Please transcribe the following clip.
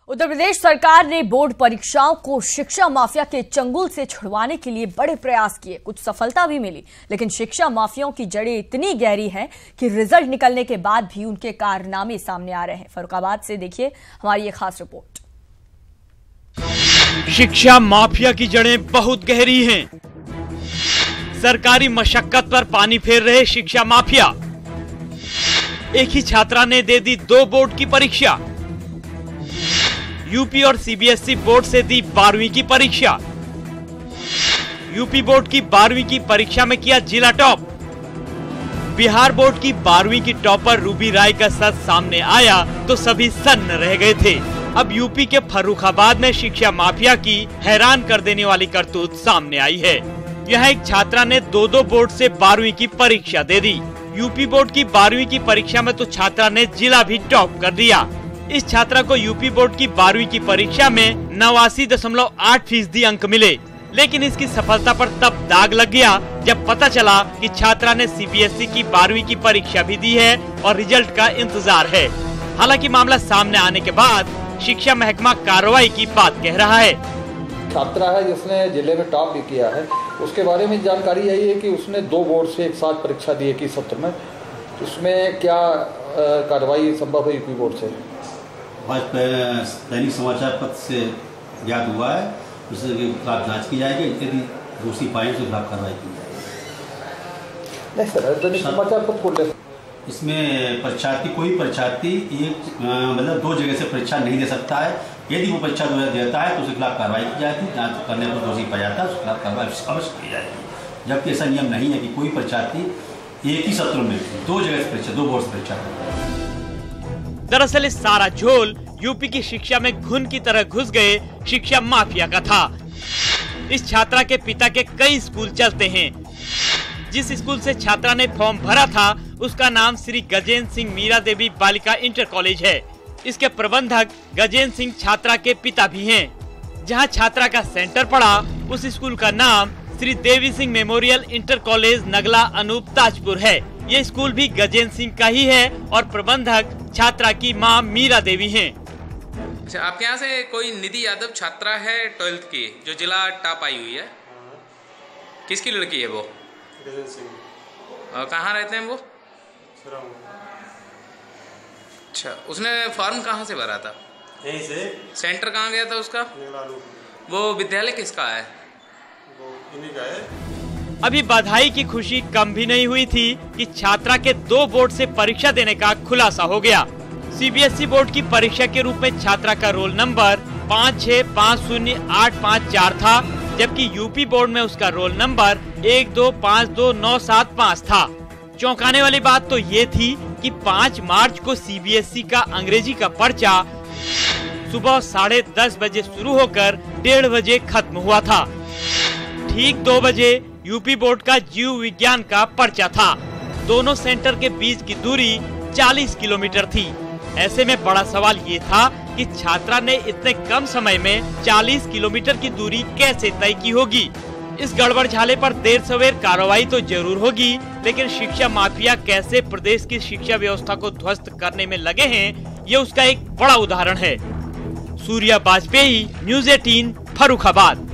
उत्तर प्रदेश सरकार ने बोर्ड परीक्षाओं को शिक्षा माफिया के चंगुल से छुड़वाने के लिए बड़े प्रयास किए। कुछ सफलता भी मिली, लेकिन शिक्षा माफियाओं की जड़ें इतनी गहरी हैं कि रिजल्ट निकलने के बाद भी उनके कारनामे सामने आ रहे हैं। फर्रुखाबाद से देखिए हमारी ये खास रिपोर्ट। शिक्षा माफिया की जड़ें बहुत गहरी हैं। सरकारी मशक्कत पर पानी फेर रहे शिक्षा माफिया। एक ही छात्रा ने दे दी 2 बोर्ड की परीक्षा। यूपी और सीबीएसई बोर्ड से दी 12वीं की परीक्षा। यूपी बोर्ड की 12वीं की परीक्षा में किया जिला टॉप। बिहार बोर्ड की 12वीं की टॉपर रूबी राय का सच सामने आया तो सभी सन्न रह गए थे। अब यूपी के फर्रुखाबाद में शिक्षा माफिया की हैरान कर देने वाली करतूत सामने आई है। यहाँ एक छात्रा ने 2 बोर्ड से 12वीं की परीक्षा दे दी। यूपी बोर्ड की 12वीं की परीक्षा में तो छात्रा ने जिला भी टॉप कर दिया। इस छात्रा को यूपी बोर्ड की 12वीं की परीक्षा में 89.8% अंक मिले, लेकिन इसकी सफलता पर तब दाग लग गया जब पता चला कि छात्रा ने सीबीएसई की 12वीं की परीक्षा भी दी है और रिजल्ट का इंतजार है। हालांकि मामला सामने आने के बाद शिक्षा महकमा कार्रवाई की बात कह रहा है। छात्रा है जिसने जिले में टॉप भी किया है, उसके बारे में जानकारी यही है कि उसने 2 बोर्ड से एक साथ परीक्षा दी है सत्र में। उसमें क्या कार्रवाई संभव है यूपी बोर्ड से? दैनिक समाचार पत्र से ज्ञात हुआ है, उसके खिलाफ जांच की जाएगी। यदि दोषी पाए तो खिलाफ कार्रवाई की जाएगी। नहीं सर, दैनिक समाचार पत्र बोल रहे इसमें परीक्षार्थी कोई परीक्षार्थी एक मतलब 2 जगह से परीक्षा नहीं दे सकता है। यदि वो परीक्षा देता है तो उसके खिलाफ कार्रवाई की जाएगी। जांच करने पर दोषी पाया जाता है उसके खिलाफ कार्रवाई अवश्य की जाएगी। जबकि ऐसा नियम नहीं है कि कोई परीक्षार्थी एक ही सत्र में 2 जगह से परीक्षा 2 बोर्ड से परीक्षा करता है। दरअसल इस सारा झोल यूपी की शिक्षा में घुन की तरह घुस गए शिक्षा माफिया का था। इस छात्रा के पिता के कई स्कूल चलते हैं। जिस स्कूल से छात्रा ने फॉर्म भरा था उसका नाम श्री गजेंद्र सिंह मीरा देवी बालिका इंटर कॉलेज है। इसके प्रबंधक गजेंद्र सिंह छात्रा के पिता भी हैं। जहां छात्रा का सेंटर पड़ा उस स्कूल का नाम Shri Devi Singh memorial inter college Nagla Anoop Tajpur है। ये स्कूल भी गजेंद्र सिंह का ही है और प्रबंधक छात्रा की मां मीरा देवी हैं। अच्छा, आपके यहाँ से कोई निधि यादव छात्रा है 12th की जो जिला टॉप आई हुई है? किसकी लड़की है वो? गजेंद्र सिंह। और कहाँ रहते हैं वो? अच्छा, उसने फॉर्म कहाँ से भरा था? यहीं से। सेंटर कहाँ गया था उसका? वो विद्यालय किसका है? वो इन्हीं का है। अभी बधाई की खुशी कम भी नहीं हुई थी कि छात्रा के 2 बोर्ड से परीक्षा देने का खुलासा हो गया। सीबीएसई बोर्ड की परीक्षा के रूप में छात्रा का रोल नंबर 5650854 था, जबकि यूपी बोर्ड में उसका रोल नंबर 1252975 था। चौंकाने वाली बात तो ये थी कि 5 मार्च को सीबीएसई का अंग्रेजी का पर्चा सुबह 10:30 बजे शुरू होकर 1:30 बजे खत्म हुआ था। ठीक 2 बजे यूपी बोर्ड का जीव विज्ञान का पर्चा था। दोनों सेंटर के बीच की दूरी 40 किलोमीटर थी। ऐसे में बड़ा सवाल ये था कि छात्रा ने इतने कम समय में 40 किलोमीटर की दूरी कैसे तय की होगी। इस गड़बड़झाले पर देर सवेर कार्रवाई तो जरूर होगी, लेकिन शिक्षा माफिया कैसे प्रदेश की शिक्षा व्यवस्था को ध्वस्त करने में लगे हैं, ये उसका एक बड़ा उदाहरण है। सूर्या बाजपेयी, न्यूज़ 18, फर्रुखाबाद।